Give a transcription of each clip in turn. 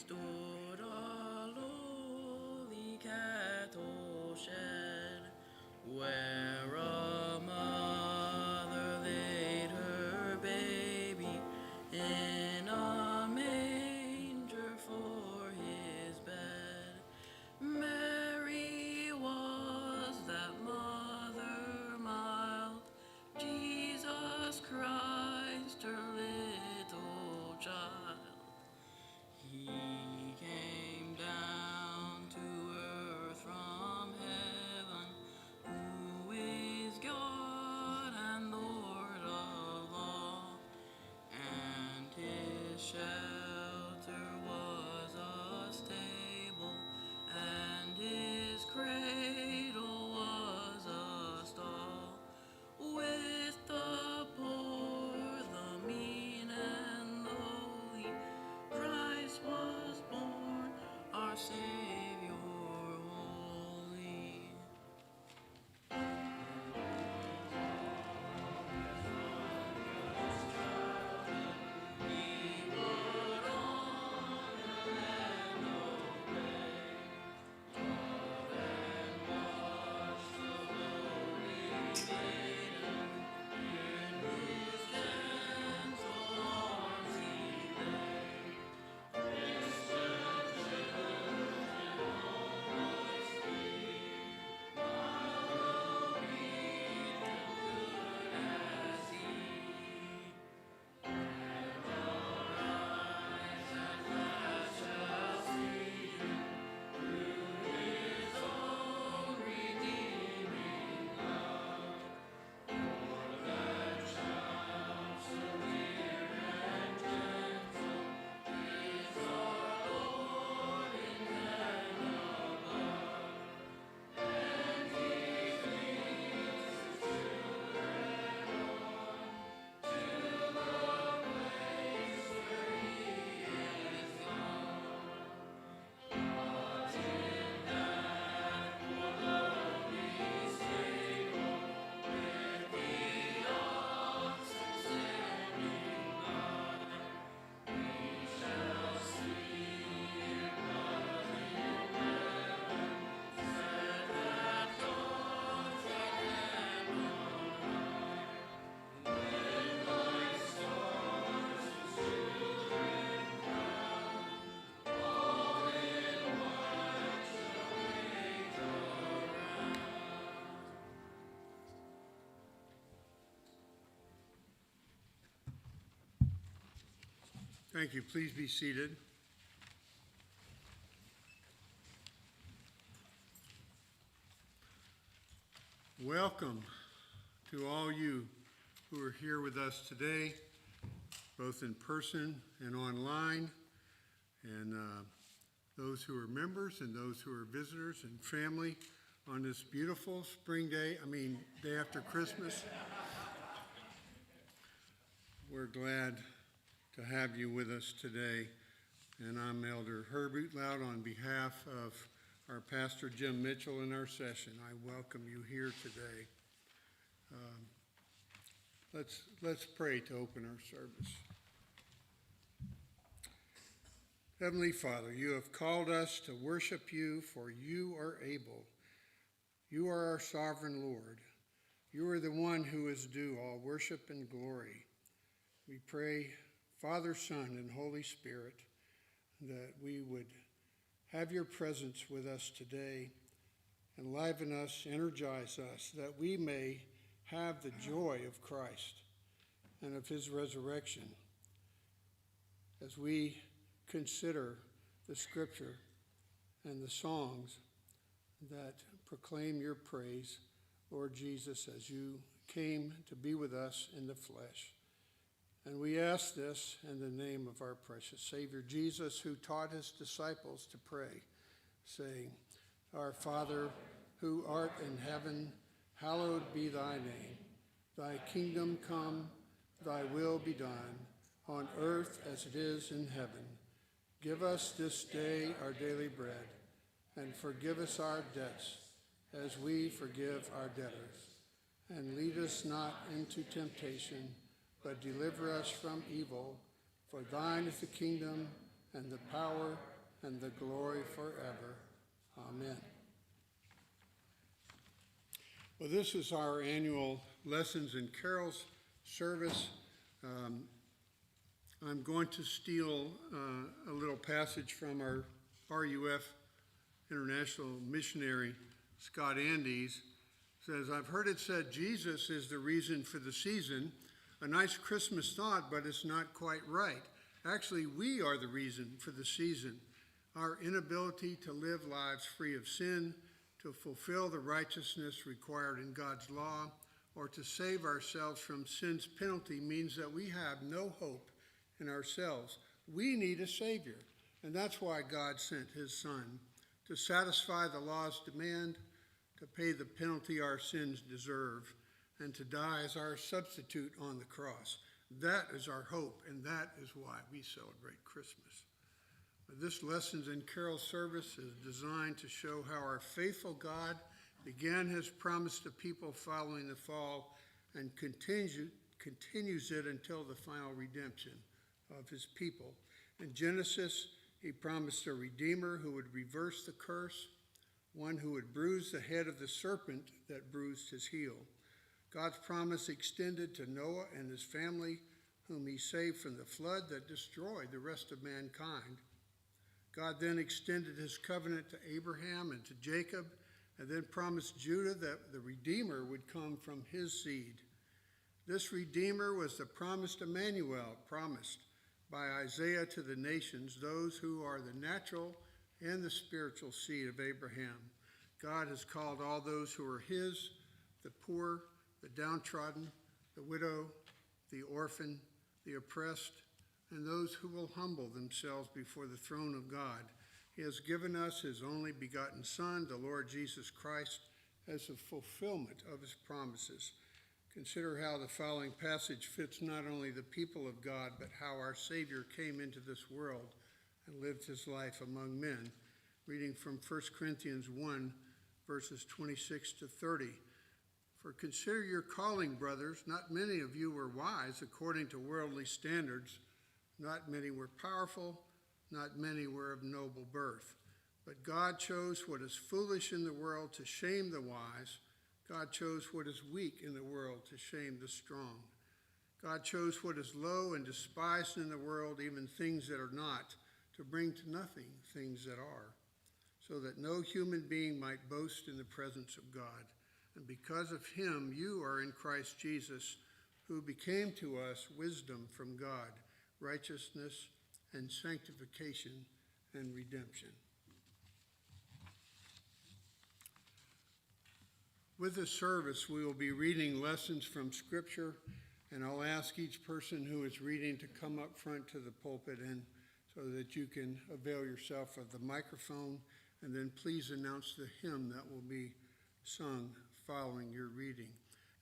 stood a lowly cattle shed, where a mother laid her baby in a manger for his bed. Mary was that mother mild, Jesus Christ her little child. He came down to earth from heaven, who is God and Lord of all, and his shelter was a stable, and his cradle was a stall. With the poor, the mean and lowly, Christ was born, our Savior holy. He would honor and obey, love and wash the lowly maiden. In his gentle arms he lay. Christian children always be, mild will be and good as he. And our eyes at last shall see him through his own redeeming love. For that child so dear and gentle is our Lord in heaven above, and he leads his children on to the place where he is gone. But in that poor lowly stable, with the oxen standing by, we shall see him love in heaven, set at God's right hand on high. When like stars his children crown, all in white shall wait around. Thank you. Please be seated. Welcome to all you who are here with us today, both in person and online, and those who are members and those who are visitors and family on this beautiful spring day, day after Christmas. We're glad to have you with us today, and I'm Elder Herbert Loud on behalf of our Pastor Jim Mitchell in our session. I welcome you here today. Let's pray to open our service. Heavenly Father, you have called us to worship you, for you are able. You are our sovereign Lord. You are the one who is due all worship and glory. We pray, Father, Son, and Holy Spirit, that we would have your presence with us today, enliven us, energize us, that we may have the joy of Christ and of his resurrection as we consider the scripture and the songs that proclaim your praise, Lord Jesus, as you came to be with us in the flesh. And we ask this in the name of our precious Savior, Jesus, who taught his disciples to pray, saying, Our Father, who art in heaven, hallowed be thy name. Thy kingdom come, thy will be done, on earth as it is in heaven. Give us this day our daily bread, and forgive us our debts, as we forgive our debtors. And lead us not into temptation, but deliver us from evil. For thine is the kingdom, and the power, and the glory forever. Amen. Well, this is our annual Lessons and Carols service. I'm going to steal a little passage from our RUF international missionary, Scott Andes. Says, I've heard it said Jesus is the reason for the season. A nice Christmas thought, but it's not quite right. Actually, we are the reason for the season. Our inability to live lives free of sin, to fulfill the righteousness required in God's law, or to save ourselves from sin's penalty means that we have no hope in ourselves. We need a Savior, and that's why God sent his Son, to satisfy the law's demand, to pay the penalty our sins deserve, and to die as our substitute on the cross. That is our hope, and that is why we celebrate Christmas. This Lessons and Carol service is designed to show how our faithful God began his promise to people following the fall and continues it until the final redemption of his people. In Genesis, he promised a Redeemer who would reverse the curse, one who would bruise the head of the serpent that bruised his heel. God's promise extended to Noah and his family, whom he saved from the flood that destroyed the rest of mankind. God then extended his covenant to Abraham and to Jacob, and then promised Judah that the Redeemer would come from his seed. This Redeemer was the promised Emmanuel, promised by Isaiah to the nations, those who are the natural and the spiritual seed of Abraham. God has called all those who are his, the poor, the downtrodden, the widow, the orphan, the oppressed, and those who will humble themselves before the throne of God. He has given us his only begotten Son, the Lord Jesus Christ, as a fulfillment of his promises. Consider how the following passage fits not only the people of God, but how our Savior came into this world and lived his life among men. Reading from 1 Corinthians 1, verses 26 to 30. For consider your calling, brothers. Not many of you were wise according to worldly standards. Not many were powerful. Not many were of noble birth. But God chose what is foolish in the world to shame the wise. God chose what is weak in the world to shame the strong. God chose what is low and despised in the world, even things that are not, to bring to nothing things that are, so that no human being might boast in the presence of God. And because of him, you are in Christ Jesus, who became to us wisdom from God, righteousness and sanctification and redemption. With this service, we will be reading lessons from Scripture, and I'll ask each person who is reading to come up front to the pulpit and so that you can avail yourself of the microphone, and then please announce the hymn that will be sung following your reading.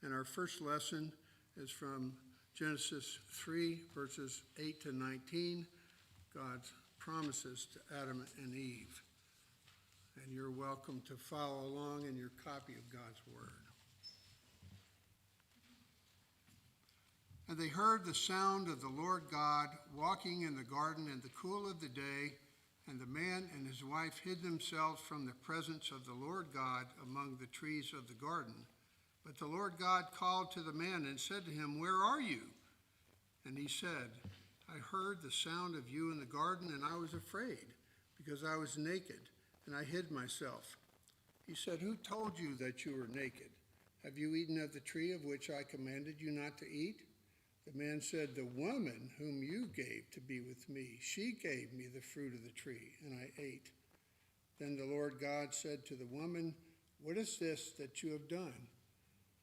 And our first lesson is from Genesis 3, verses 8 to 19, God's promises to Adam and Eve. And you're welcome to follow along in your copy of God's Word. And they heard the sound of the Lord God walking in the garden in the cool of the day, and the man and his wife hid themselves from the presence of the Lord God among the trees of the garden. But the Lord God called to the man and said to him, "Where are you?" And he said, "I heard the sound of you in the garden, and I was afraid, because I was naked, and I hid myself." He said, "Who told you that you were naked? Have you eaten of the tree of which I commanded you not to eat?" The man said, "The woman whom you gave to be with me, she gave me the fruit of the tree, and I ate." Then the Lord God said to the woman, "What is this that you have done?"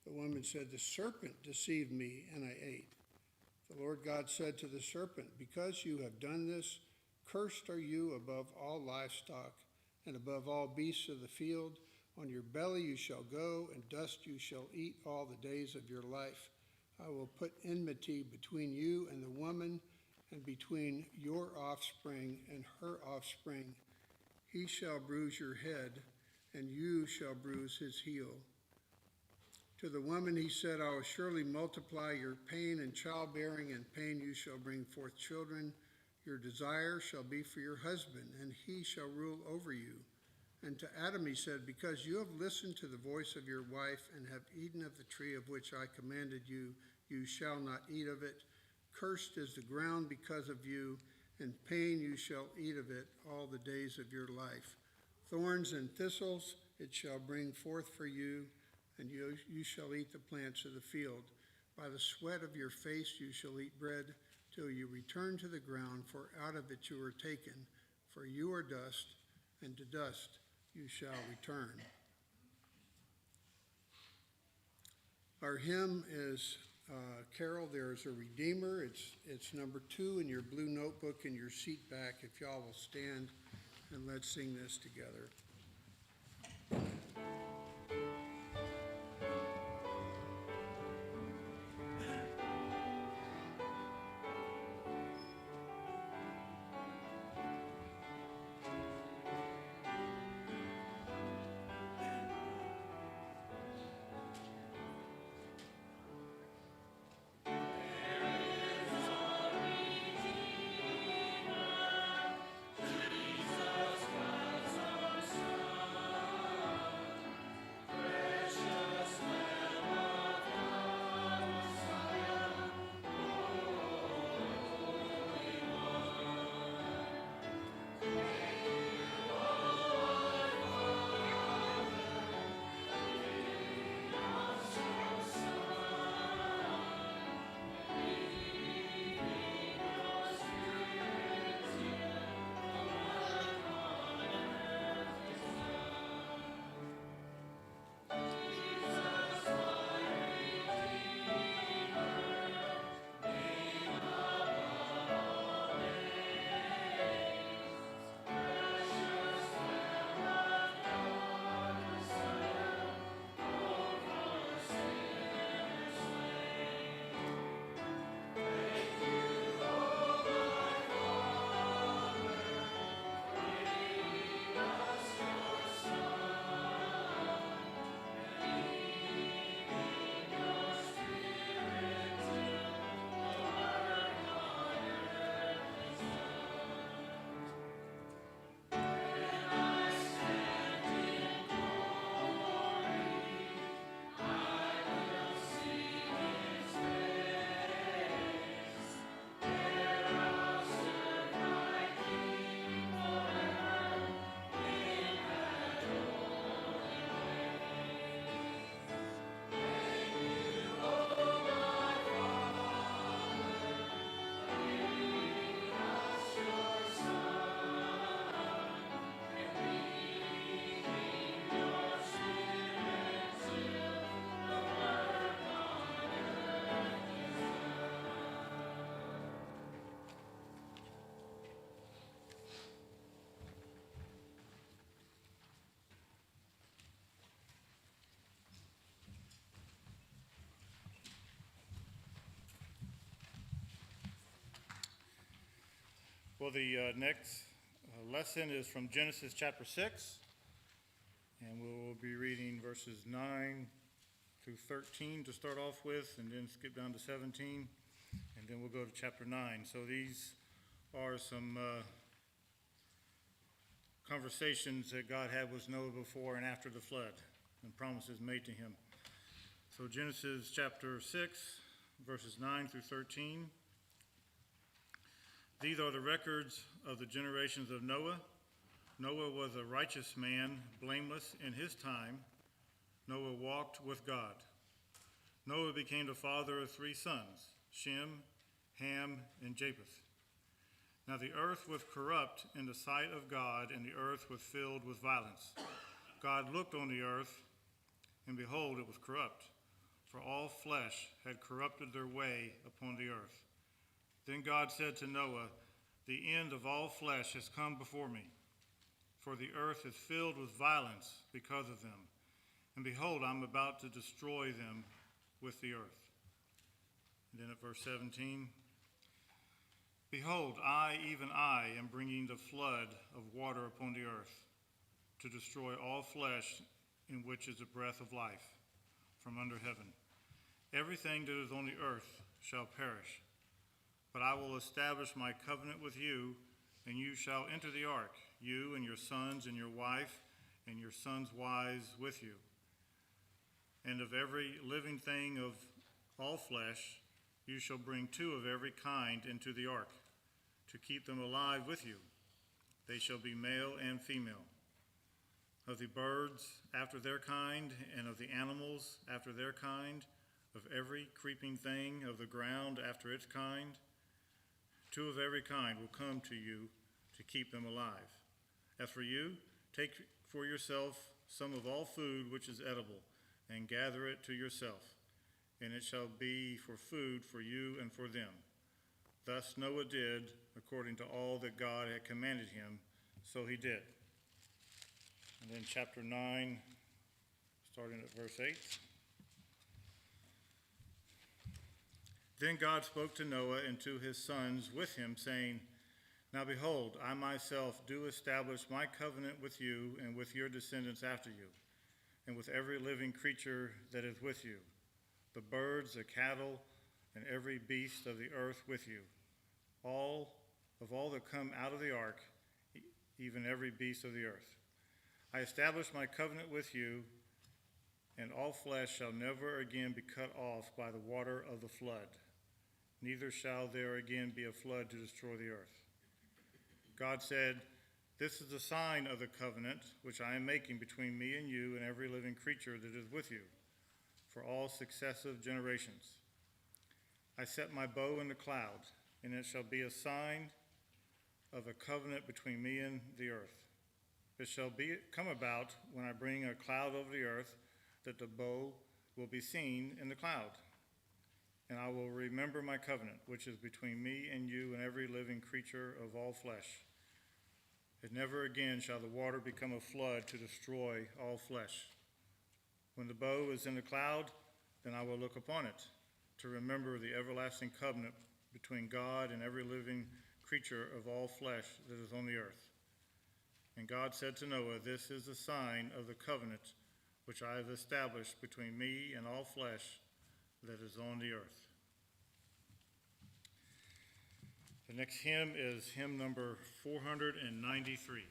The woman said, "The serpent deceived me, and I ate." The Lord God said to the serpent, "Because you have done this, cursed are you above all livestock, and above all beasts of the field. On your belly you shall go, and dust you shall eat all the days of your life. I will put enmity between you and the woman, and between your offspring and her offspring. He shall bruise your head, and you shall bruise his heel." To the woman he said, "I will surely multiply your pain in childbearing. In pain you shall bring forth children. Your desire shall be for your husband, and he shall rule over you. And to Adam he said, because you have listened to the voice of your wife and have eaten of the tree of which I commanded you, you shall not eat of it. Cursed is the ground because of you, in pain you shall eat of it all the days of your life. Thorns and thistles it shall bring forth for you, and you shall eat the plants of the field. By the sweat of your face you shall eat bread, till you return to the ground, for out of it you are taken. For you are dust, and to dust you shall return. Our hymn is Carol, There is a Redeemer. It's number 2 in your blue notebook in your seat back. If y'all will stand, and let's sing this together. Well, the next lesson is from Genesis chapter 6, and we will be reading verses 9 through 13 to start off with, and then skip down to 17, and then we'll go to chapter 9. So these are some conversations that God had with Noah before and after the flood, and promises made to him. So Genesis chapter 6, verses 9 through 13. These are the records of the generations of Noah. Noah was a righteous man, blameless in his time. Noah walked with God. Noah became the father of 3 sons, Shem, Ham, and Japheth. Now the earth was corrupt in the sight of God, and the earth was filled with violence. God looked on the earth, and behold, it was corrupt, for all flesh had corrupted their way upon the earth. Then God said to Noah, the end of all flesh has come before me, for the earth is filled with violence because of them. And behold, I'm about to destroy them with the earth. And then at verse 17, behold, I, even I, am bringing the flood of water upon the earth to destroy all flesh in which is the breath of life from under heaven. Everything that is on the earth shall perish. But I will establish my covenant with you, and you shall enter the ark, you and your sons and your wife and your sons' wives with you. And of every living thing of all flesh, you shall bring 2 of every kind into the ark, to keep them alive with you. They shall be male and female. Of the birds after their kind, and of the animals after their kind, of every creeping thing of the ground after its kind, 2 of every kind will come to you to keep them alive. As for you, take for yourself some of all food which is edible, and gather it to yourself, and it shall be for food for you and for them. Thus Noah did according to all that God had commanded him, so he did. And then chapter 9, starting at verse 8. Then God spoke to Noah and to his sons with him, saying, Now behold, I myself do establish my covenant with you and with your descendants after you, and with every living creature that is with you, the birds, the cattle, and every beast of the earth with you, all that come out of the ark, even every beast of the earth. I establish my covenant with you, and all flesh shall never again be cut off by the water of the flood, neither shall there again be a flood to destroy the earth. God said, This is the sign of the covenant which I am making between me and you and every living creature that is with you, for all successive generations. I set my bow in the cloud, and it shall be a sign of a covenant between me and the earth. It shall come about when I bring a cloud over the earth, that the bow will be seen in the cloud. And I will remember my covenant, which is between me and you and every living creature of all flesh. And never again shall the water become a flood to destroy all flesh. When the bow is in the cloud, then I will look upon it, to remember the everlasting covenant between God and every living creature of all flesh that is on the earth. And God said to Noah, This is the sign of the covenant which I have established between me and all flesh that is on the earth. The next hymn is hymn number 493.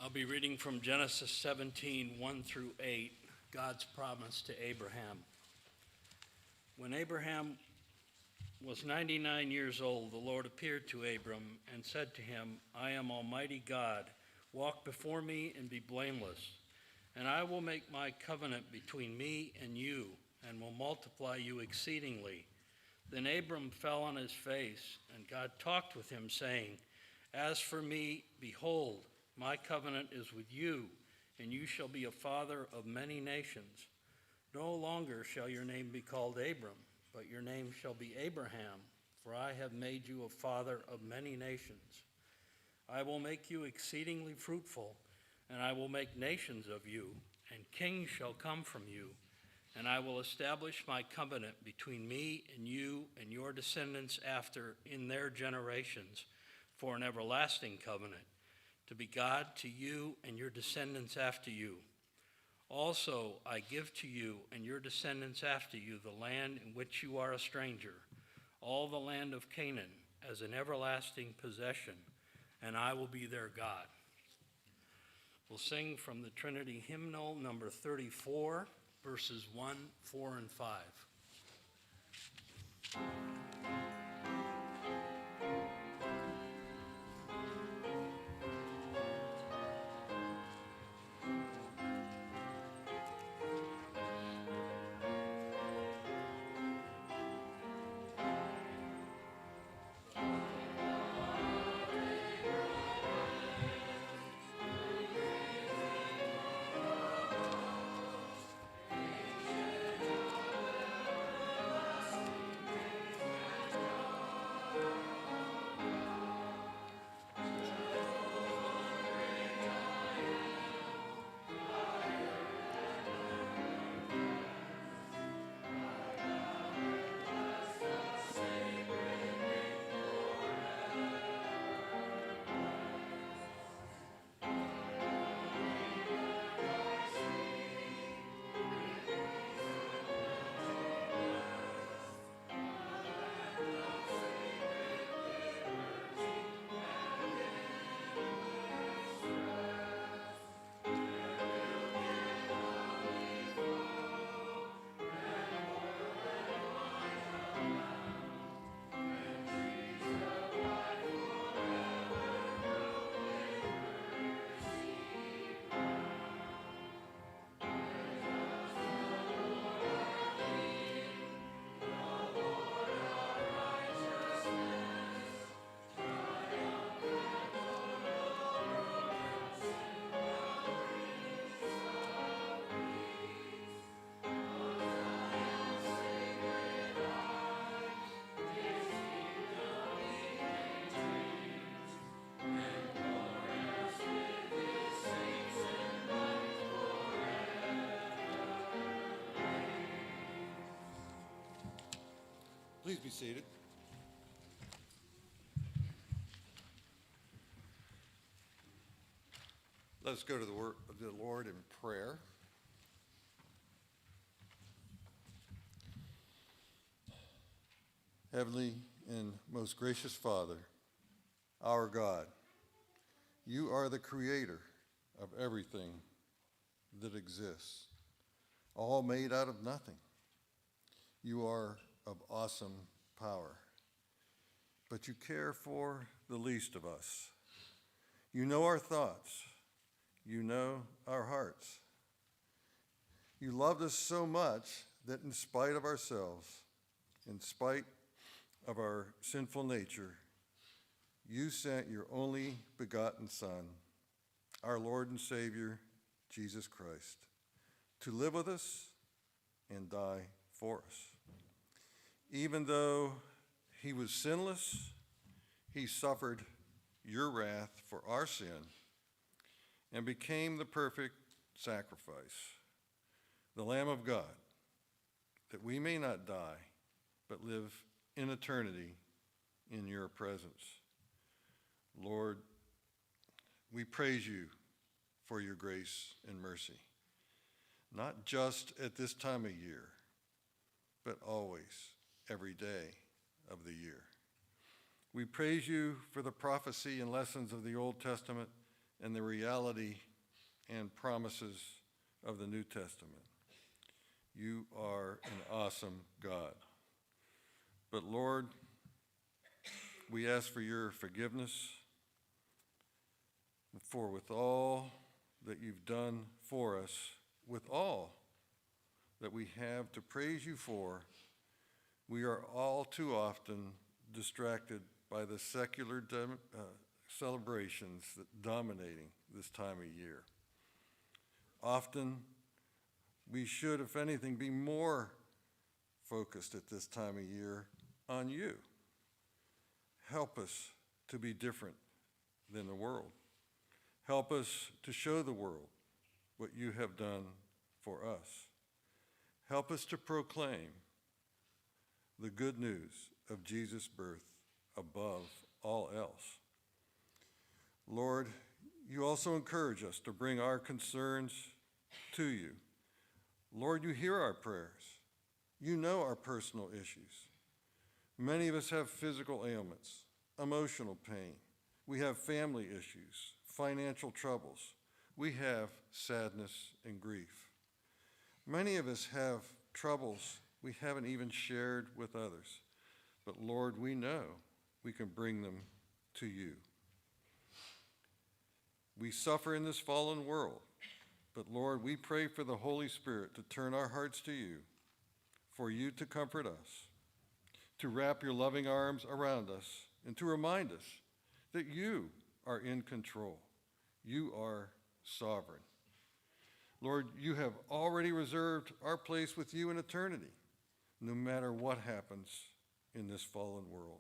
I'll be reading from Genesis 17, 1 through 8, God's promise to Abraham. When Abraham was 99 years old, the Lord appeared to Abram and said to him, I am Almighty God. Walk before me and be blameless, and I will make my covenant between me and you, and will multiply you exceedingly. Then Abram fell on his face, and God talked with him, saying, As for me, behold, my covenant is with you, and you shall be a father of many nations. No longer shall your name be called Abram, but your name shall be Abraham, for I have made you a father of many nations. I will make you exceedingly fruitful, and I will make nations of you, and kings shall come from you. And I will establish my covenant between me and you and your descendants after in their generations for an everlasting covenant, to be God to you and your descendants after you. Also, I give to you and your descendants after you the land in which you are a stranger, all the land of Canaan, as an everlasting possession, and I will be their God. We'll sing from the Trinity hymnal number 34, verses 1, 4, and 5. Please be seated. Let us go to the word of the Lord in prayer. Heavenly and most gracious Father, our God, you are the creator of everything that exists, all made out of nothing. You are of awesome power, but you care for the least of us. You know our thoughts. You know our hearts. You loved us so much that in spite of ourselves, in spite of our sinful nature, you sent your only begotten Son, our Lord and Savior, Jesus Christ, to live with us and die for us. Even though he was sinless, he suffered your wrath for our sin and became the perfect sacrifice, the Lamb of God, that we may not die, but live in eternity in your presence. Lord, we praise you for your grace and mercy, not just at this time of year, but always, every day of the year. We praise you for the prophecy and lessons of the Old Testament and the reality and promises of the New Testament. You are an awesome God. But Lord, we ask for your forgiveness, for with all that you've done for us, with all that we have to praise you for, we are all too often distracted by the secular celebrations that dominating this time of year. Often, we should, if anything, be more focused at this time of year on you. Help us to be different than the world. Help us to show the world what you have done for us. Help us to proclaim the good news of Jesus' birth above all else. Lord, you also encourage us to bring our concerns to you. Lord, you hear our prayers. You know our personal issues. Many of us have physical ailments, emotional pain. We have family issues, financial troubles. We have sadness and grief. Many of us have troubles we haven't even shared with others. But Lord, we know we can bring them to you. We suffer in this fallen world, but Lord, we pray for the Holy Spirit to turn our hearts to you, for you to comfort us, to wrap your loving arms around us, and to remind us that you are in control. You are sovereign. Lord, you have already reserved our place with you in eternity, no matter what happens in this fallen world.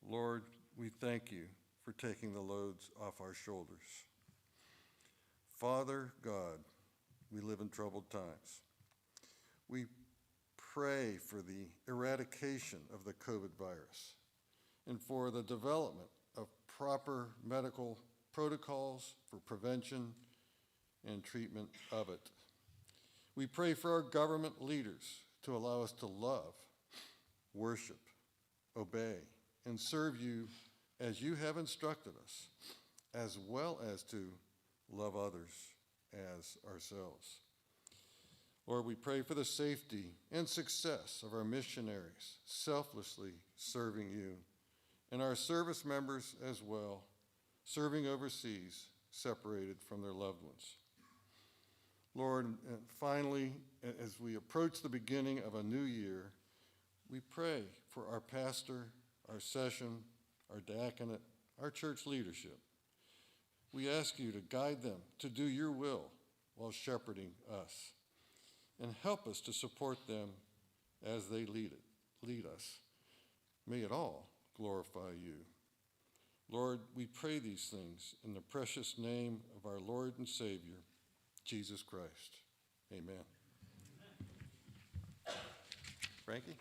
Lord, we thank you for taking the loads off our shoulders. Father God, we live in troubled times. We pray for the eradication of the COVID virus and for the development of proper medical protocols for prevention and treatment of it. We pray for our government leaders to allow us to love, worship, obey, and serve you as you have instructed us, as well as to love others as ourselves. Lord, we pray for the safety and success of our missionaries, selflessly serving you, and our service members as well, serving overseas, separated from their loved ones. Lord, and finally, as we approach the beginning of a new year, we pray for our pastor, our session, our diaconate, our church leadership. We ask you to guide them to do your will while shepherding us, and help us to support them as they lead us. May it all glorify you. Lord, we pray these things in the precious name of our Lord and Savior, Jesus Christ. Amen. Frankie?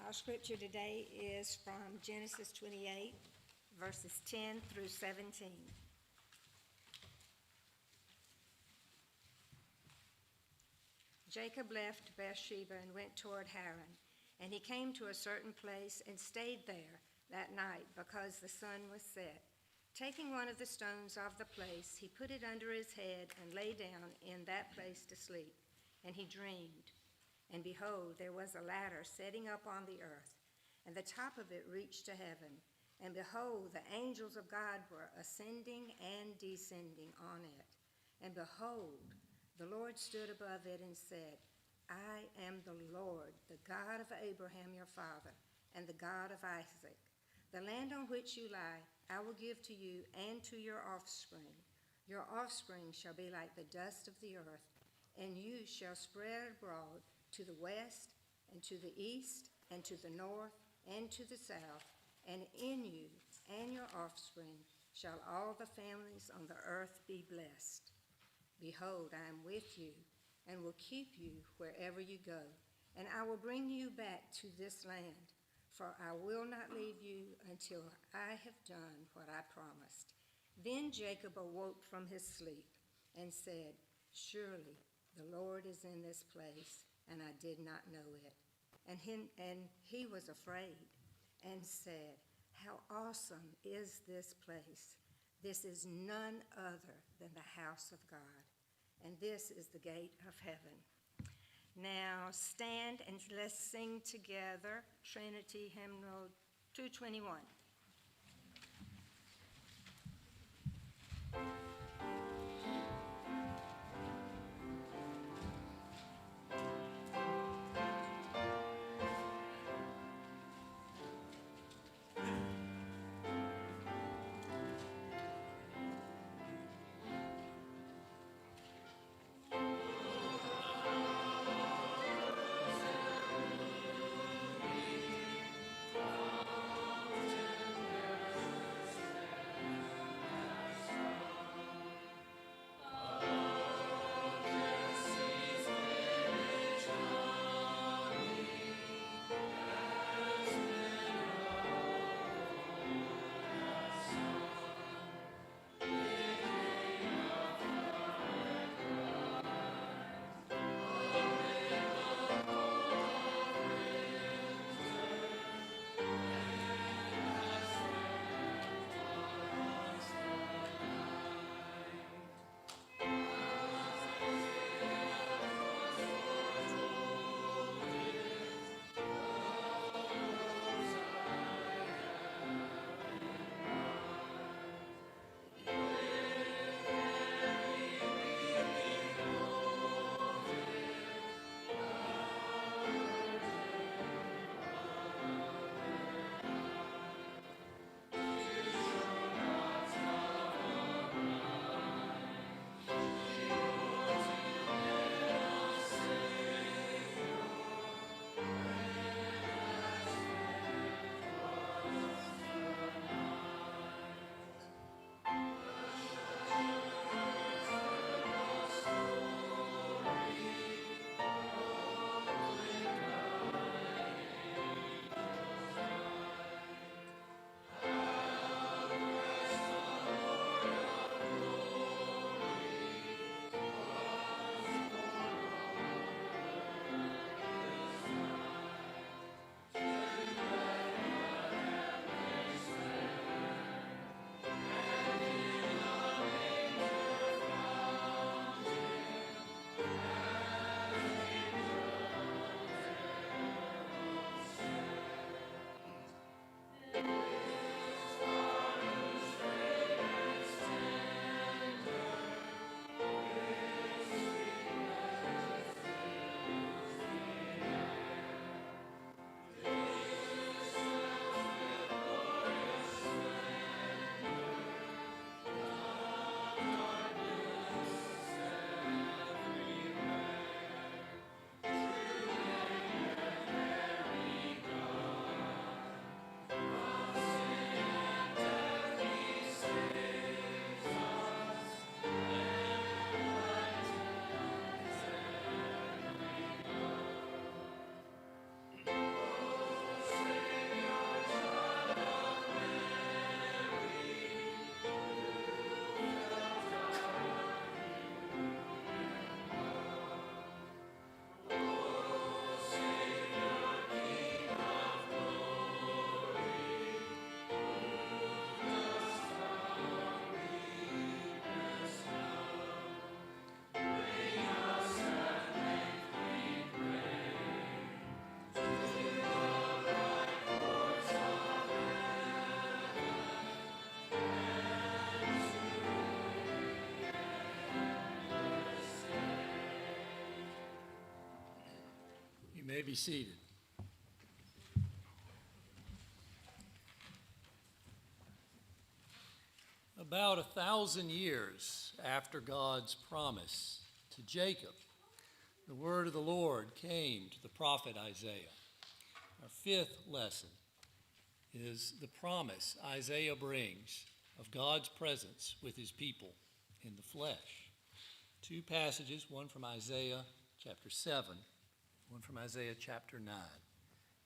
Our scripture today is from Genesis 28, verses 10 through 17. Jacob left Beersheba and went toward Haran, and he came to a certain place and stayed there that night because the sun was set. Taking one of the stones of the place, he put it under his head and lay down in that place to sleep. And he dreamed. And behold, there was a ladder setting up on the earth, and the top of it reached to heaven. And behold, the angels of God were ascending and descending on it. And behold, the Lord stood above it and said, I am the Lord, the God of Abraham your father, and the God of Isaac. The land on which you lie, I will give to you and to your offspring. Your offspring shall be like the dust of the earth, and you shall spread abroad to the west, and to the east, and to the north, and to the south, and in you and your offspring shall all the families on the earth be blessed. Behold, I am with you, and will keep you wherever you go, and I will bring you back to this land, for I will not leave you until I have done what I promised. Then Jacob awoke from his sleep, and said, "Surely the Lord is in this place, and I did not know it." And he was afraid and said, "How awesome is this place! This is none other than the house of God, and this is the gate of heaven." Now stand and let's sing together Trinity Hymnal 221. You may be seated. About 1,000 years after God's promise to Jacob, the word of the Lord came to the prophet Isaiah. Our fifth lesson is the promise Isaiah brings of God's presence with his people in the flesh. Two passages, one from Isaiah chapter 7, one from Isaiah chapter 9.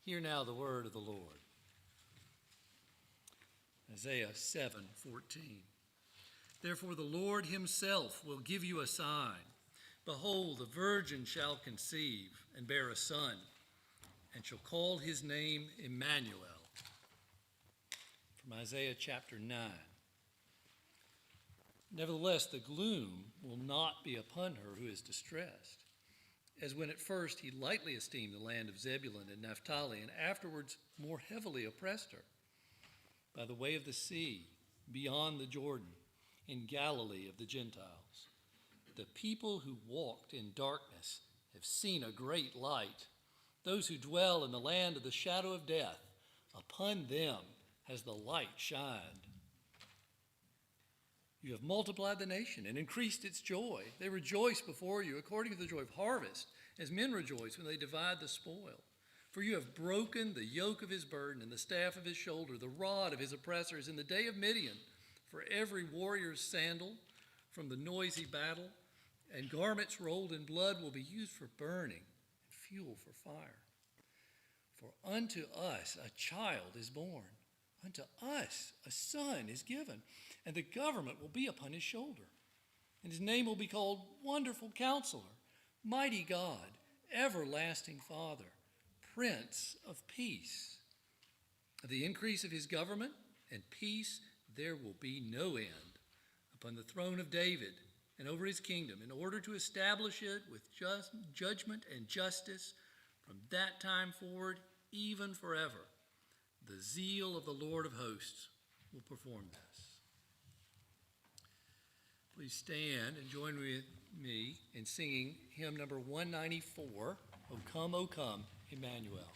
Hear now the word of the Lord. Isaiah 7:14. Therefore the Lord himself will give you a sign. Behold, the virgin shall conceive and bear a son, and shall call his name Emmanuel. From Isaiah chapter 9. Nevertheless, the gloom will not be upon her who is distressed, as when at first he lightly esteemed the land of Zebulun and Naphtali, and afterwards more heavily oppressed her. By the way of the sea, beyond the Jordan, in Galilee of the Gentiles. The people who walked in darkness have seen a great light. Those who dwell in the land of the shadow of death, upon them has the light shined. You have multiplied the nation and increased its joy. They rejoice before you according to the joy of harvest, as men rejoice when they divide the spoil. For you have broken the yoke of his burden and the staff of his shoulder, the rod of his oppressors in the day of Midian. For every warrior's sandal from the noisy battle, and garments rolled in blood will be used for burning and fuel for fire. For unto us a child is born, unto us a son is given, and the government will be upon his shoulder. And his name will be called Wonderful Counselor, Mighty God, Everlasting Father, Prince of Peace. Of the increase of his government and peace there will be no end upon the throne of David and over his kingdom, in order to establish it with just judgment and justice from that time forward, even forever. The zeal of the Lord of hosts will perform this. Please stand and join with me in singing hymn number 194, O Come, Emmanuel.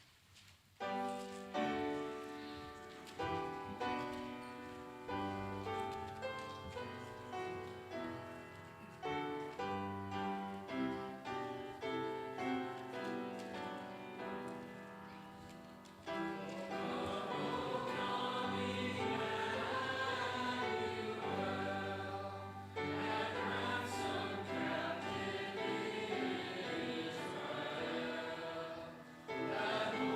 That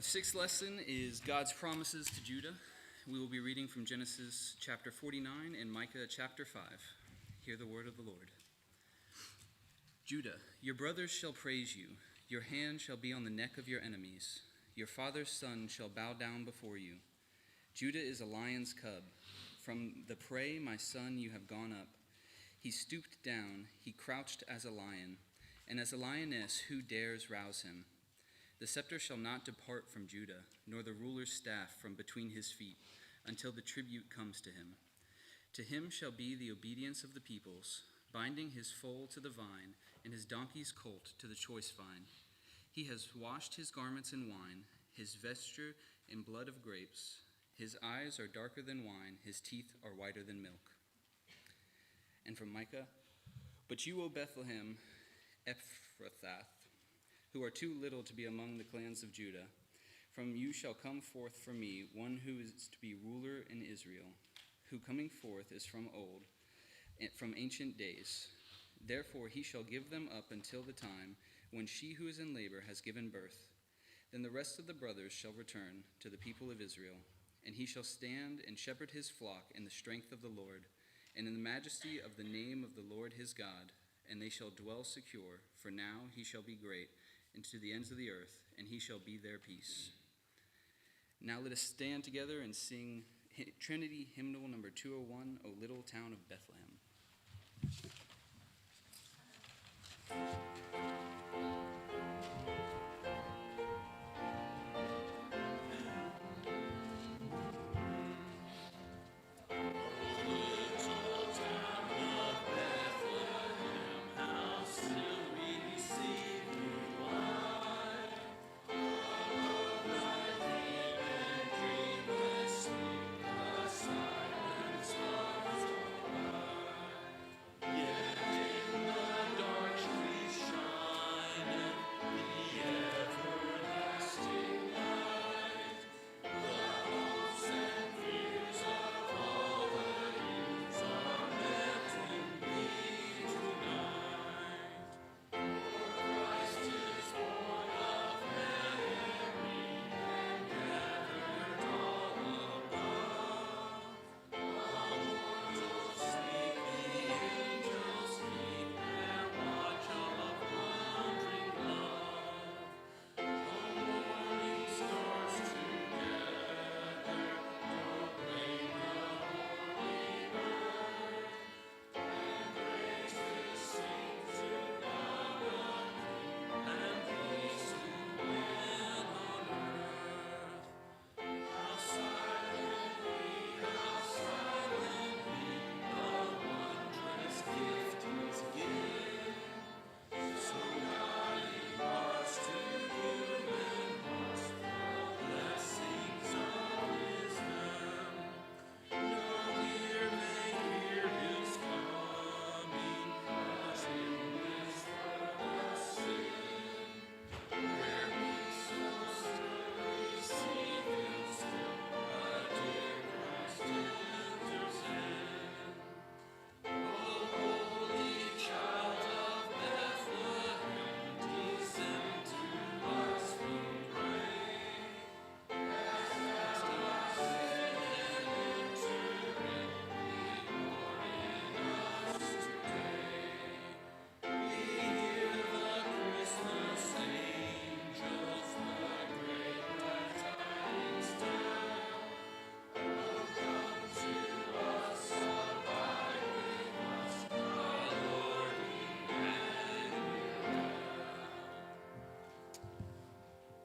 Our sixth lesson is God's promises to Judah. We will be reading from Genesis chapter 49 and Micah chapter 5. Hear the word of the Lord. Judah, your brothers shall praise you. Your hand shall be on the neck of your enemies. Your father's son shall bow down before you. Judah is a lion's cub. From the prey, my son, you have gone up. He stooped down, he crouched as a lion, and as a lioness, who dares rouse him? The scepter shall not depart from Judah, nor the ruler's staff from between his feet, until the tribute comes to him. To him shall be the obedience of the peoples, binding his foal to the vine, and his donkey's colt to the choice vine. He has washed his garments in wine, his vesture in blood of grapes. His eyes are darker than wine, his teeth are whiter than milk. And from Micah, but you, O Bethlehem, Ephrathah, who are too little to be among the clans of Judah, from you shall come forth for me one who is to be ruler in Israel, who coming forth is from old, from ancient days. Therefore he shall give them up until the time when she who is in labor has given birth. Then the rest of the brothers shall return to the people of Israel, and he shall stand and shepherd his flock in the strength of the Lord, and in the majesty of the name of the Lord his God, and they shall dwell secure, for now he shall be great, and to the ends of the earth, and he shall be their peace. Now let us stand together and sing Trinity Hymnal number 201, O Little Town of Bethlehem.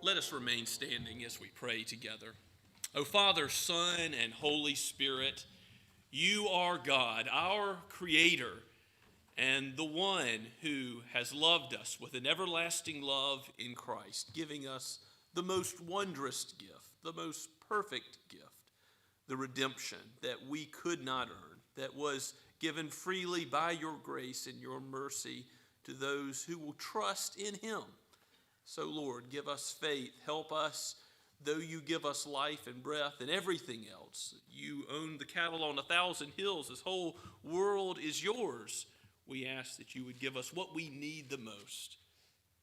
Let us remain standing as we pray together. O Father, Son, and Holy Spirit, you are God, our Creator, and the one who has loved us with an everlasting love in Christ, giving us the most wondrous gift, the most perfect gift, the redemption that we could not earn, that was given freely by your grace and your mercy to those who will trust in him. So, Lord, give us faith. Help us, though you give us life and breath and everything else. You own the cattle on 1,000 hills. This whole world is yours. We ask that you would give us what we need the most.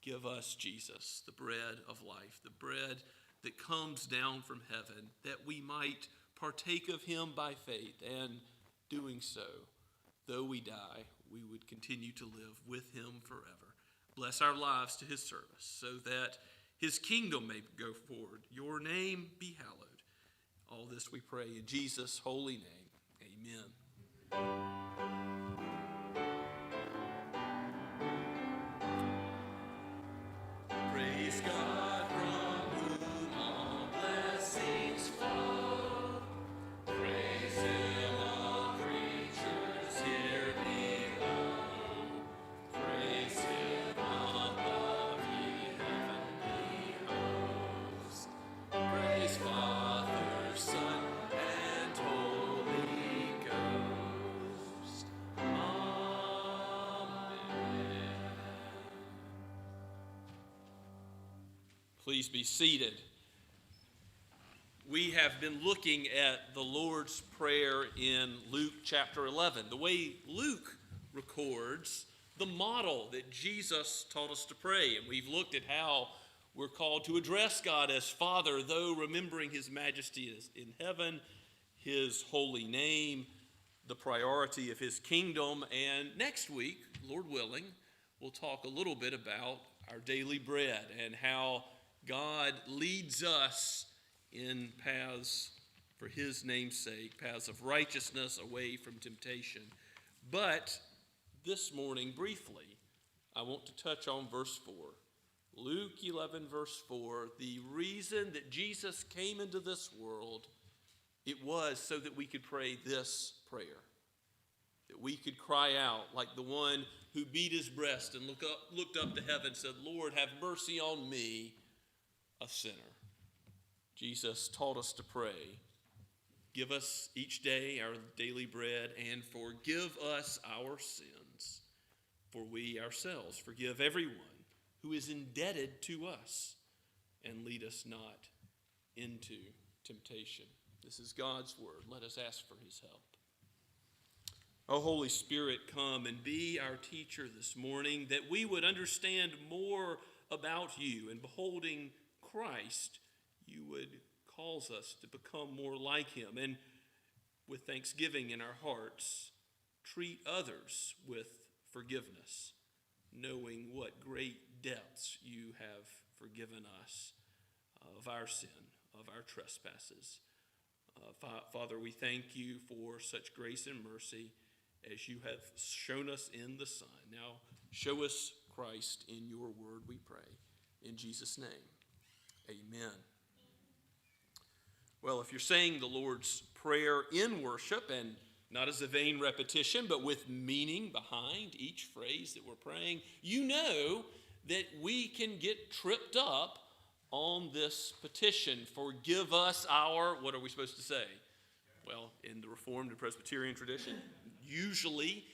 Give us Jesus, the bread of life, the bread that comes down from heaven, that we might partake of him by faith, and doing so, though we die, we would continue to live with him forever. Bless our lives to his service, so that his kingdom may go forward. Your name be hallowed. All this we pray in Jesus' holy name. Amen. Praise God from whom all blessings flow. Praise him, all creatures here below. Praise him above, ye heavenly hosts. Praise Father, Son, and Holy Ghost. Amen. Please be seated. We have been looking at the Lord's Prayer in Luke chapter 11, the way Luke records the model that Jesus taught us to pray. And we've looked at how we're called to address God as Father, though remembering his majesty is in heaven, his holy name, the priority of his kingdom. And next week, Lord willing, we'll talk a little bit about our daily bread and how God leads us in paths for his name's sake, paths of righteousness away from temptation. But this morning, briefly, I want to touch on verse 4. Luke 11, verse 4, the reason that Jesus came into this world, it was so that we could pray this prayer, that we could cry out like the one who beat his breast and looked up to heaven and said, Lord, have mercy on me, a sinner. Jesus taught us to pray, give us each day our daily bread, and forgive us our sins, for we ourselves forgive everyone who is indebted to us, and lead us not into temptation. This is God's word. Let us ask for his help. O Holy Spirit, come and be our teacher this morning, that we would understand more about you, and beholding Christ, you would cause us to become more like him, and with thanksgiving in our hearts, treat others with forgiveness, knowing what great depths you have forgiven us of our sin, of our trespasses. Father, we thank you for such grace and mercy as you have shown us in the Son. Now, show us Christ in your word, we pray. In Jesus' name, amen. Well, if you're saying the Lord's Prayer in worship, and not as a vain repetition, but with meaning behind each phrase that we're praying, you know that we can get tripped up on this petition. Forgive us our, what are we supposed to say? Well, in the Reformed and Presbyterian tradition, usually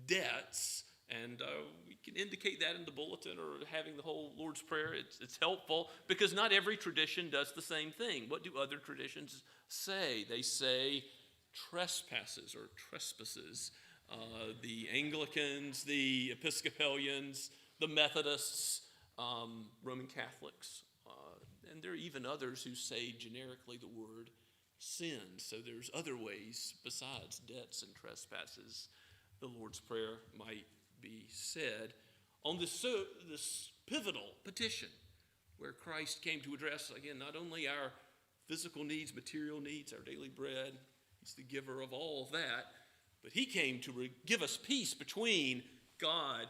debts. And we can indicate that in the bulletin or having the whole Lord's Prayer. It's helpful because not every tradition does the same thing. What do other traditions say? They say trespasses or trespasses. The Anglicans, the Episcopalians, the Methodists, Roman Catholics. And there are even others who say generically the word sin. So there's other ways besides debts and trespasses the Lord's Prayer might be said on this pivotal petition where Christ came to address, again, not only our physical needs, material needs, our daily bread. He's the giver of all of that, but he came to give us peace between God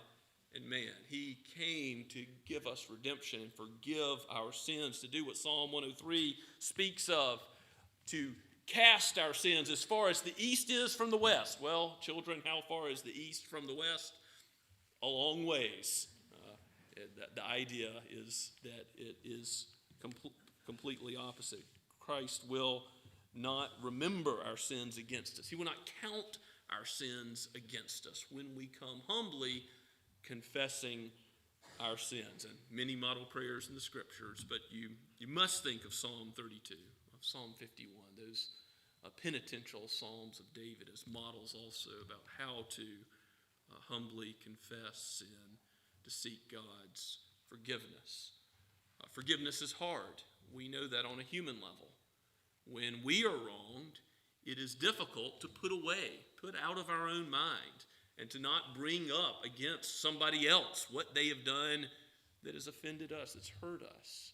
and man. He came to give us redemption and forgive our sins, to do what Psalm 103 speaks of, to cast our sins as far as the east is from the west. Well, children, how far is the east from the west? A long ways. The idea is that it is completely opposite. Christ will not remember our sins against us. He will not count our sins against us when we come humbly confessing our sins. And many model prayers in the scriptures, but you must think of Psalm 32, of Psalm 51, those penitential psalms of David as models also about how to humbly confess sin, to seek God's forgiveness. Forgiveness is hard. We know that on a human level. When we are wronged, it is difficult to put away, put out of our own mind, and to not bring up against somebody else what they have done that has offended us, that's hurt us,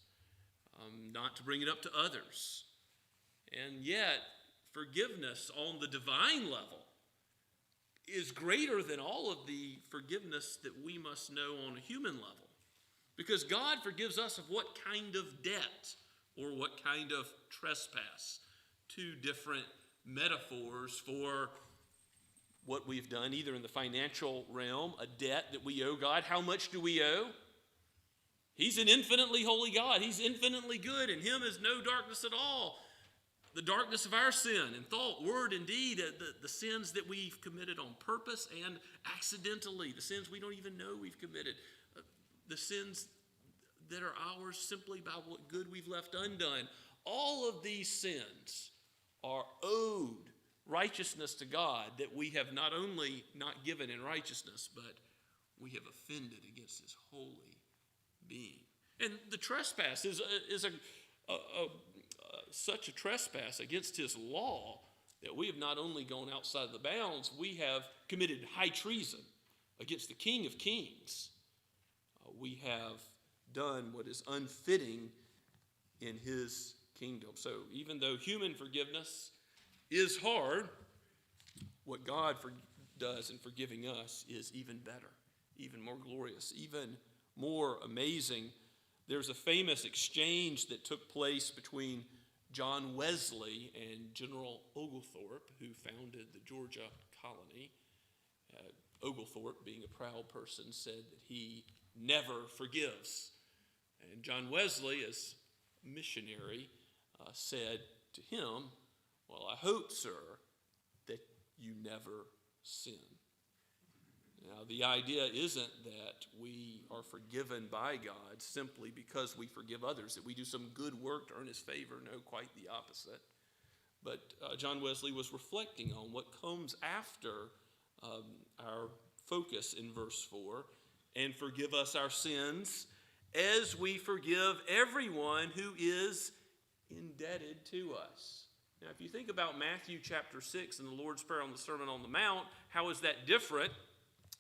not to bring it up to others. And yet, forgiveness on the divine level is greater than all of the forgiveness that we must know on a human level. Because God forgives us of what kind of debt or what kind of trespass? Two different metaphors for what we've done, either in the financial realm, a debt that we owe God. How much do we owe? He's an infinitely holy God. He's infinitely good. In him is no darkness at all. The darkness of our sin in thought, word, and deed, the sins that we've committed on purpose and accidentally, the sins we don't even know we've committed, the sins that are ours simply by what good we've left undone. All of these sins are owed righteousness to God that we have not only not given in righteousness, but we have offended against his holy being. And the trespass is such a trespass against his law that we have not only gone outside of the bounds, we have committed high treason against the King of Kings. We have done what is unfitting in his kingdom. So even though human forgiveness is hard, what God does in forgiving us is even better, even more glorious, even more amazing. There's a famous exchange that took place between John Wesley and General Oglethorpe, who founded the Georgia colony. Oglethorpe, being a proud person, said that he never forgives. And John Wesley, as a missionary, said to him, "Well, I hope, sir, that you never sin." Now, the idea isn't that we are forgiven by God simply because we forgive others, that we do some good work to earn his favor. No, quite the opposite. But John Wesley was reflecting on what comes after our focus in verse 4, and forgive us our sins as we forgive everyone who is indebted to us. Now, if you think about Matthew chapter 6 and the Lord's Prayer on the Sermon on the Mount, how is that different?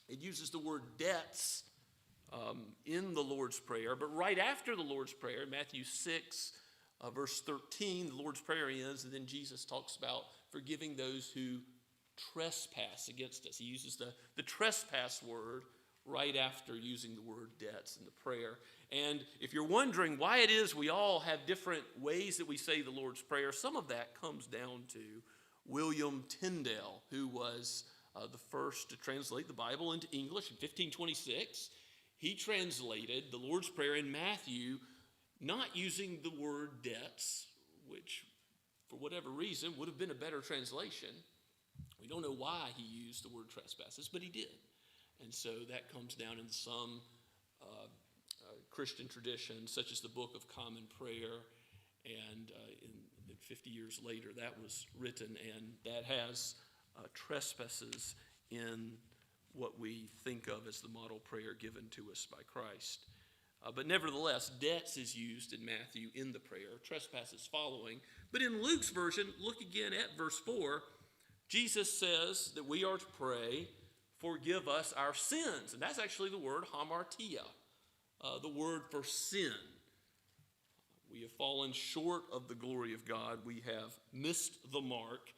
It uses the word debts in the Lord's Prayer, but right after the Lord's Prayer, Matthew 6, verse 13, the Lord's Prayer ends, and then Jesus talks about forgiving those who trespass against us. He uses the trespass word right after using the word debts in the prayer. And if you're wondering why it is we all have different ways that we say the Lord's Prayer, some of that comes down to William Tyndale, who was the first to translate the Bible into English in 1526. He translated the Lord's Prayer in Matthew not using the word debts, which for whatever reason would have been a better translation. We don't know why he used the word trespasses, but he did. And so that comes down into some Christian traditions, such as the Book of Common Prayer. And 50 years later, that was written, and that has trespasses in what we think of as the model prayer given to us by Christ. But nevertheless, debts is used in Matthew in the prayer, trespasses following. But in Luke's version, look again at verse 4. Jesus says that we are to pray, "Forgive us our sins." And that's actually the word hamartia, the word for sin. We have fallen short of the glory of God. We have missed the mark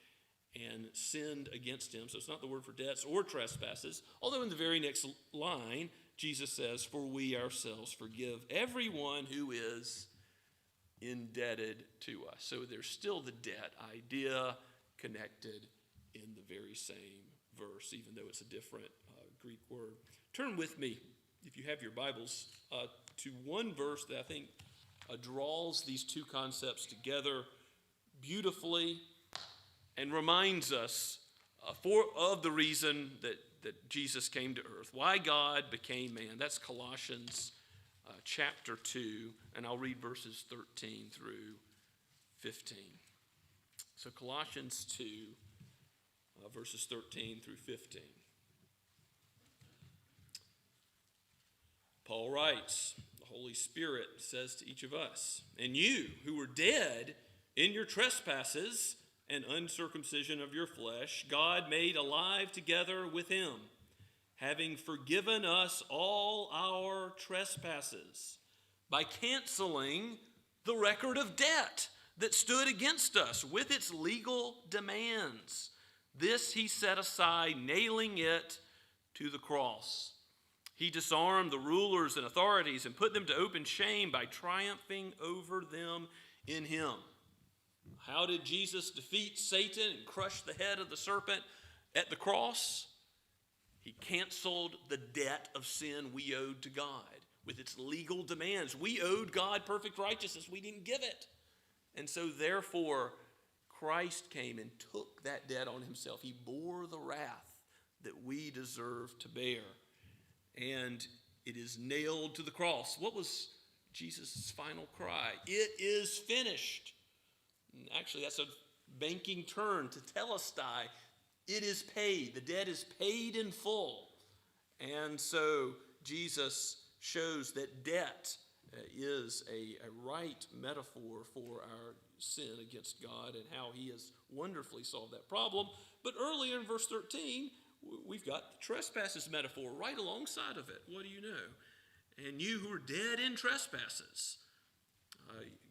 and sinned against him. So it's not the word for debts or trespasses. Although in the very next line, Jesus says, "For we ourselves forgive everyone who is indebted to us." So there's still the debt idea connected in the very same verse, even though it's a different Greek word. Turn with me, if you have your Bibles, to one verse that I think draws these two concepts together beautifully and reminds us of the reason that Jesus came to earth, why God became man. That's Colossians chapter 2, and I'll read verses 13 through 15. So Colossians 2, verses 13 through 15. Paul writes, the Holy Spirit says to each of us, "And you who were dead in your trespasses and uncircumcision of your flesh, God made alive together with him, having forgiven us all our trespasses by canceling the record of debt that stood against us with its legal demands. This he set aside, nailing it to the cross. He disarmed the rulers and authorities and put them to open shame by triumphing over them in him." How did Jesus defeat Satan and crush the head of the serpent at the cross? He canceled the debt of sin we owed to God with its legal demands. We owed God perfect righteousness. We didn't give it. And so therefore, Christ came and took that debt on himself. He bore the wrath that we deserve to bear. And it is nailed to the cross. What was Jesus' final cry? It is finished. Actually, that's a banking term, tetelestai. It is paid. The debt is paid in full. And so Jesus shows that debt is a right metaphor for our sin against God and how he has wonderfully solved that problem. But earlier in verse 13, we've got the trespasses metaphor right alongside of it. What do you know? "And you who are dead in trespasses,"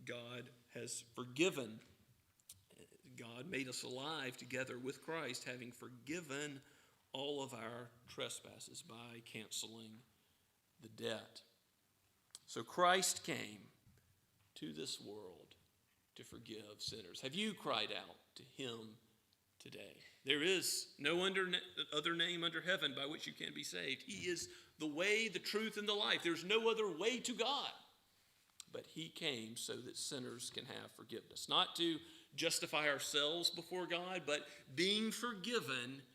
God has forgiven. God made us alive together with Christ, having forgiven all of our trespasses by canceling the debt. So Christ came to this world to forgive sinners. Have you cried out to him today? There is no other name under heaven by which you can be saved. He is the way, the truth, and the life. There's no other way to God. But he came so that sinners can have forgiveness. Not to justify ourselves before God, but being forgiven,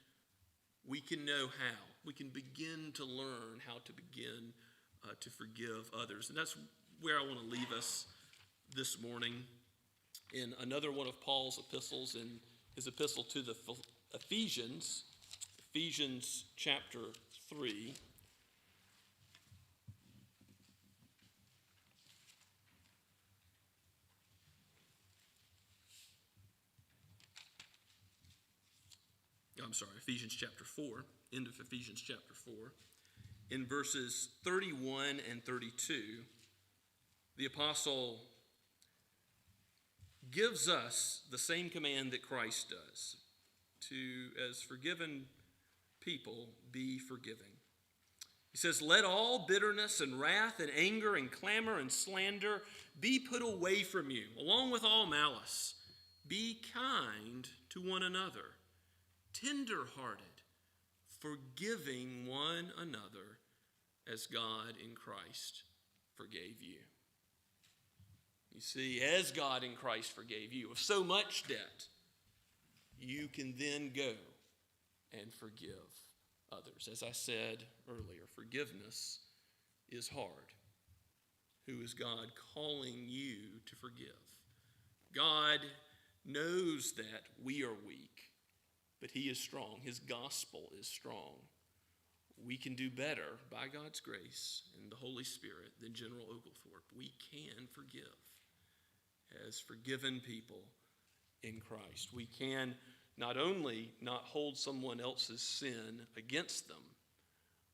we can know how. We can begin to learn how to begin to forgive others. And that's where I want to leave us this morning in another one of Paul's epistles, in his epistle to the Ephesians, Ephesians chapter 3. Ephesians chapter 4, end of Ephesians chapter 4. In verses 31 and 32, the apostle gives us the same command that Christ does, to, as forgiven people, be forgiving. He says, "Let all bitterness and wrath and anger and clamor and slander be put away from you, along with all malice. Be kind to one another, tender-hearted, forgiving one another as God in Christ forgave you." You see, as God in Christ forgave you of so much debt, you can then go and forgive others. As I said earlier, forgiveness is hard. Who is God calling you to forgive? God knows that we are weak, but he is strong. His gospel is strong. We can do better by God's grace and the Holy Spirit than General Oglethorpe. We can forgive as forgiven people in Christ. We can not only not hold someone else's sin against them,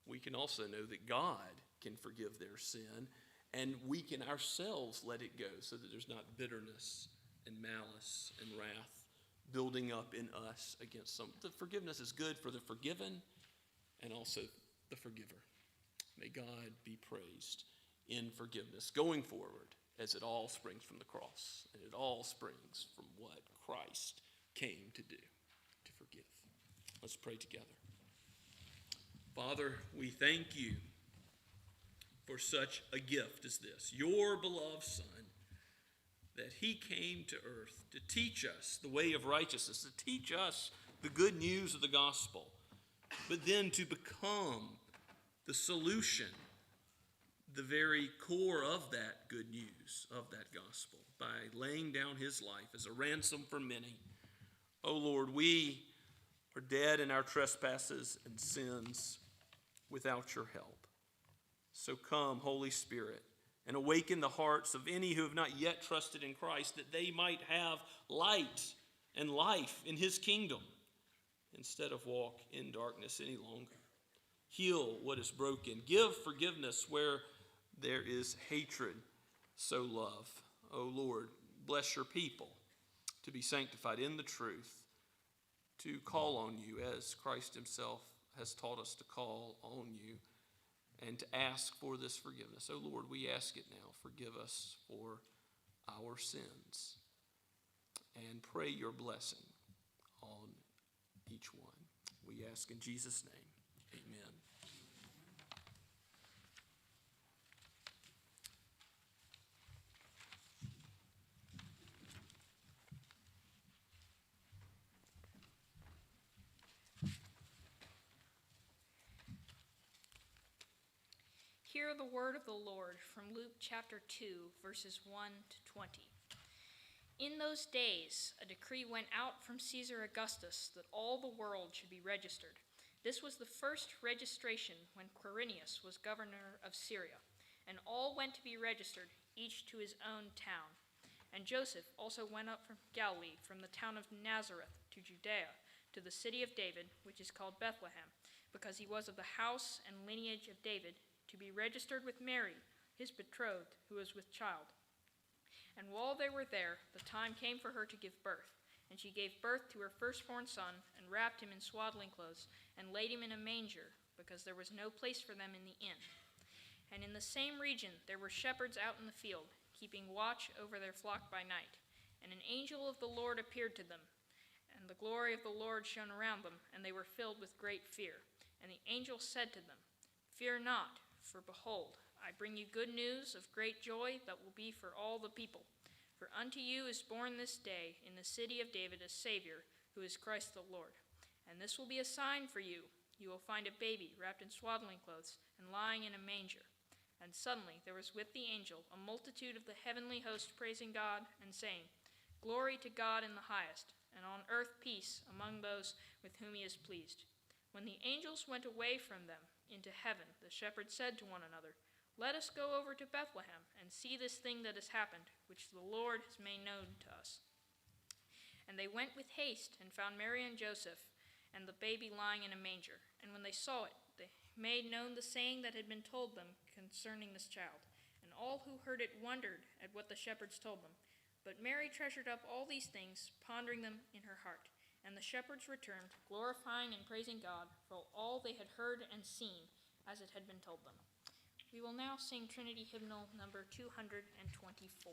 we can also know that God can forgive their sin, and we can ourselves let it go so that there's not bitterness and malice and wrath building up in us against some. The forgiveness is good for the forgiven and also the forgiver. May God be praised in forgiveness going forward, as it all springs from the cross, and it all springs from what Christ came to do, to forgive. Let's pray together. Father, we thank you for such a gift as this, your beloved Son, that he came to earth to teach us the way of righteousness, to teach us the good news of the gospel, but then to become the solution, the very core of that good news, of that gospel, by laying down his life as a ransom for many. Oh Lord, we are dead in our trespasses and sins without your help. So come, Holy Spirit, and awaken the hearts of any who have not yet trusted in Christ, that they might have light and life in his kingdom, instead of walk in darkness any longer. Heal what is broken. Give forgiveness where there is hatred. So love. O Lord, bless your people to be sanctified in the truth, to call on you as Christ himself has taught us to call on you, and to ask for this forgiveness. O Lord, we ask it now. Forgive us for our sins, and pray your blessing on each one. We ask in Jesus' name. Amen. Hear the word of the Lord from Luke chapter 2, verses 1 to 20. In those days, a decree went out from Caesar Augustus that all the world should be registered. This was the first registration when Quirinius was governor of Syria, and all went to be registered, each to his own town. And Joseph also went up from Galilee, from the town of Nazareth to Judea, to the city of David, which is called Bethlehem, because he was of the house and lineage of David, to be registered with Mary, his betrothed, who was with child. And while they were there, the time came for her to give birth. And she gave birth to her firstborn son, and wrapped him in swaddling clothes, and laid him in a manger, because there was no place for them in the inn. And in the same region there were shepherds out in the field, keeping watch over their flock by night. And an angel of the Lord appeared to them, and the glory of the Lord shone around them, and they were filled with great fear. And the angel said to them, Fear not, for behold, I bring you good news of great joy that will be for all the people. For unto you is born this day in the city of David a Savior, who is Christ the Lord. And this will be a sign for you. You will find a baby wrapped in swaddling clothes and lying in a manger. And suddenly there was with the angel a multitude of the heavenly host praising God and saying, Glory to God in the highest, and on earth peace among those with whom he is pleased. When the angels went away from them into heaven, the shepherds said to one another, Let us go over to Bethlehem and see this thing that has happened, which the Lord has made known to us. And they went with haste and found Mary and Joseph and the baby lying in a manger. And when they saw it, they made known the saying that had been told them concerning this child. And all who heard it wondered at what the shepherds told them. But Mary treasured up all these things, pondering them in her heart. And the shepherds returned, glorifying and praising God for all they had heard and seen, as it had been told them. We will now sing Trinity Hymnal number 224.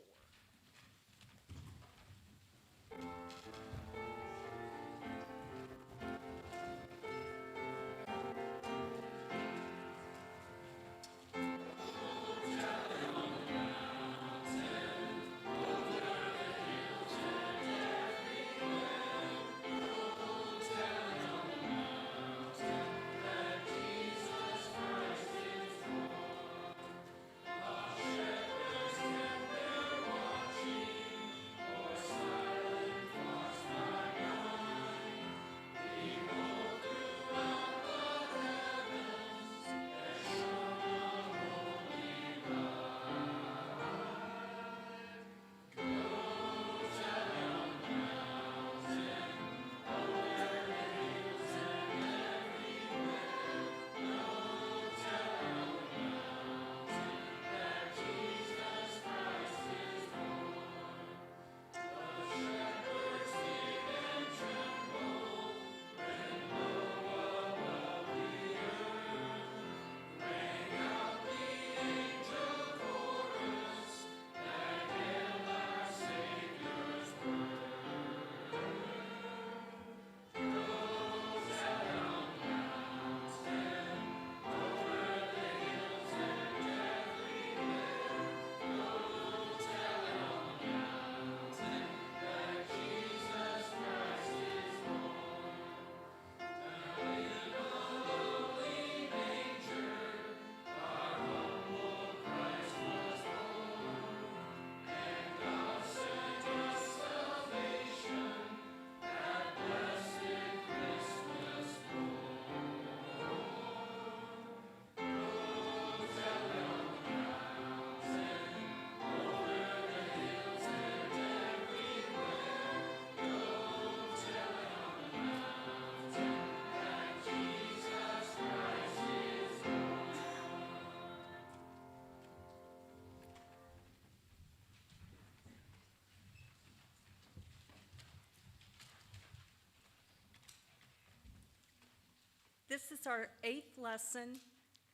This is our 8th lesson,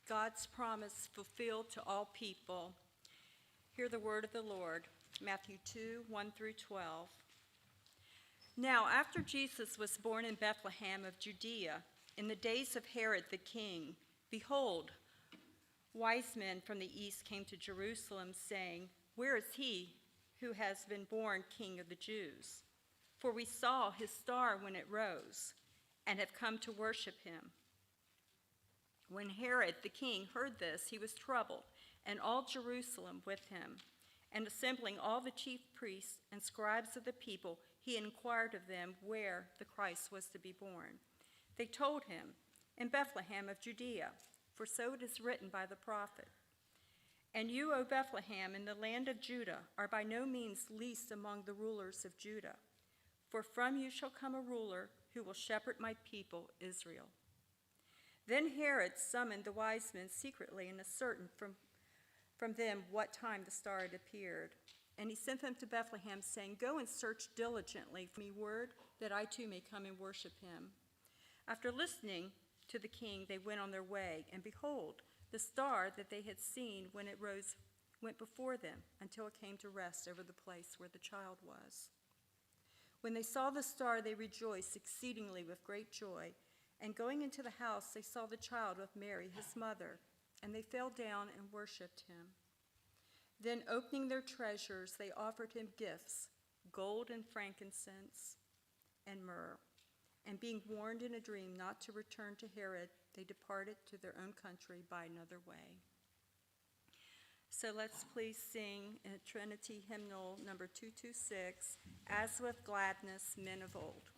God's promise fulfilled to all people. Hear the word of the Lord, Matthew 2, 1 through 12. Now, after Jesus was born in Bethlehem of Judea, in the days of Herod the king, behold, wise men from the east came to Jerusalem, saying, "Where is he who has been born King of the Jews? For we saw his star when it rose, and have come to worship him." When Herod the king heard this, he was troubled, and all Jerusalem with him. And assembling all the chief priests and scribes of the people, he inquired of them where the Christ was to be born. They told him, "In Bethlehem of Judea, for so it is written by the prophet. And you, O Bethlehem, in the land of Judah, are by no means least among the rulers of Judah. For from you shall come a ruler who will shepherd my people Israel." Then Herod summoned the wise men secretly and ascertained from them what time the star had appeared. And he sent them to Bethlehem, saying, "Go and search diligently for me word, that I too may come and worship him." After listening to the king, they went on their way, and behold, the star that they had seen when it rose went before them until it came to rest over the place where the child was. When they saw the star, they rejoiced exceedingly with great joy. And going into the house, they saw the child with Mary, his mother, and they fell down and worshipped him. Then, opening their treasures, they offered him gifts, gold and frankincense and myrrh. And being warned in a dream not to return to Herod, they departed to their own country by another way. So let's please sing in Trinity hymnal number 226, "As with Gladness Men of Old."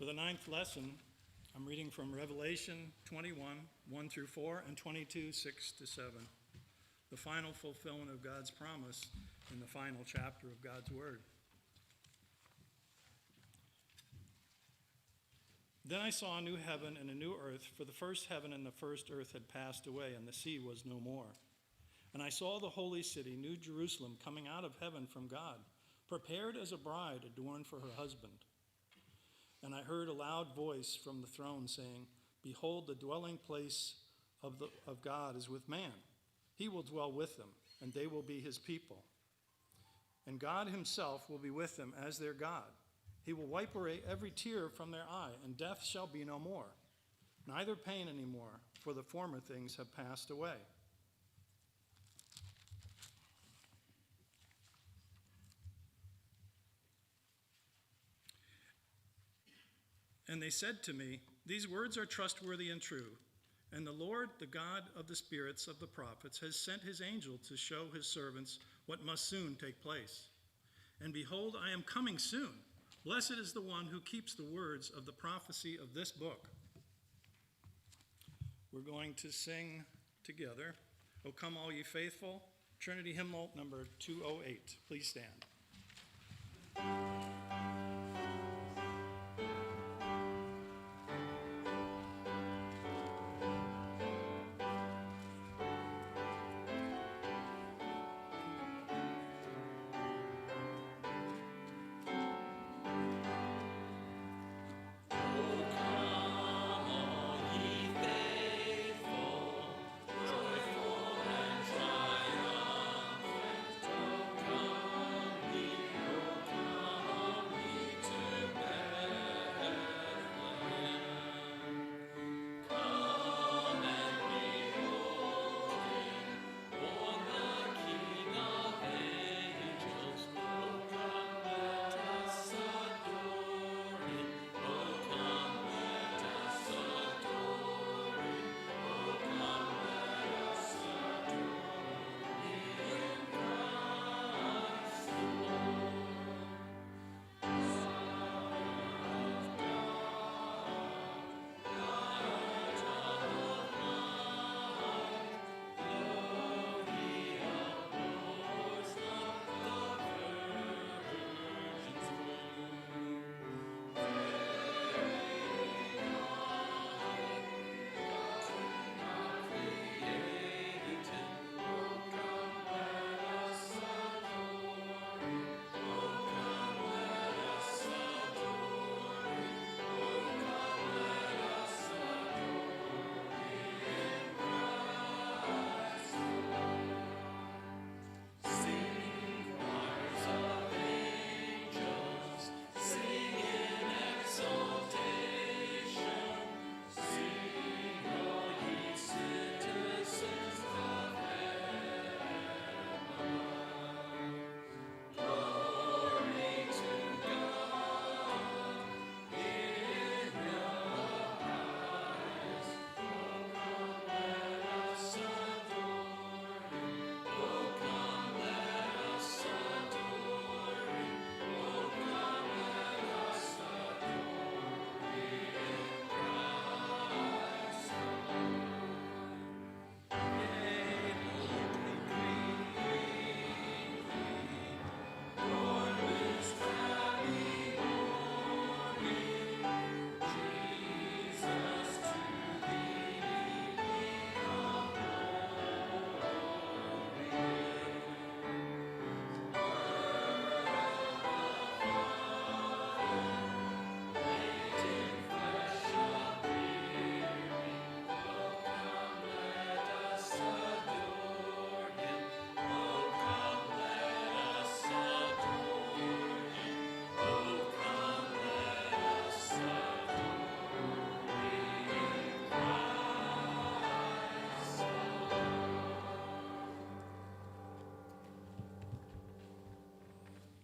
For the 9th lesson, I'm reading from Revelation 21, 1 through 4, and 22, 6 to 7. The final fulfillment of God's promise in the final chapter of God's Word. Then I saw a new heaven and a new earth, for the first heaven and the first earth had passed away, and the sea was no more. And I saw the holy city, New Jerusalem, coming out of heaven from God, prepared as a bride adorned for her husband. And I heard a loud voice from the throne saying, "Behold, the dwelling place of God is with man. He will dwell with them, and they will be his people. And God himself will be with them as their God. He will wipe away every tear from their eye, and death shall be no more, neither pain anymore, for the former things have passed away." And they said to me, "These words are trustworthy and true. And the Lord, the God of the spirits of the prophets, has sent his angel to show his servants what must soon take place. And behold, I am coming soon. Blessed is the one who keeps the words of the prophecy of this book." We're going to sing together, "O Come All Ye Faithful," Trinity Hymnal number 208. Please stand.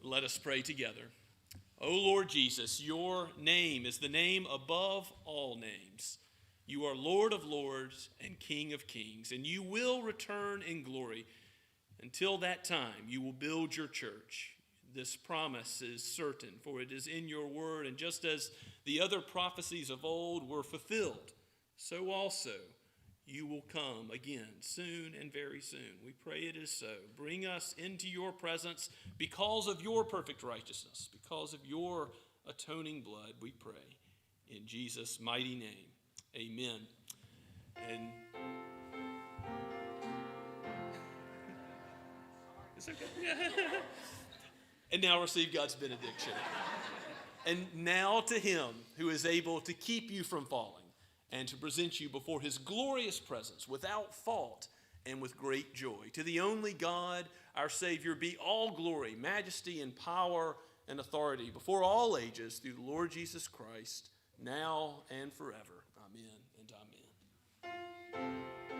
Let us pray together. O Lord Jesus, your name is the name above all names. You are Lord of lords and King of kings, and you will return in glory. Until that time, you will build your church. This promise is certain, for it is in your word, and just as the other prophecies of old were fulfilled, so also you will come again soon and very soon. We pray it is so. Bring us into your presence because of your perfect righteousness, because of your atoning blood, we pray. In Jesus' mighty name, amen. And it's okay. And now receive God's benediction. And now to him who is able to keep you from falling and to present you before his glorious presence without fault and with great joy. To the only God, our Savior, be all glory, majesty, and power and authority before all ages through the Lord Jesus Christ, now and forever. Amen and amen.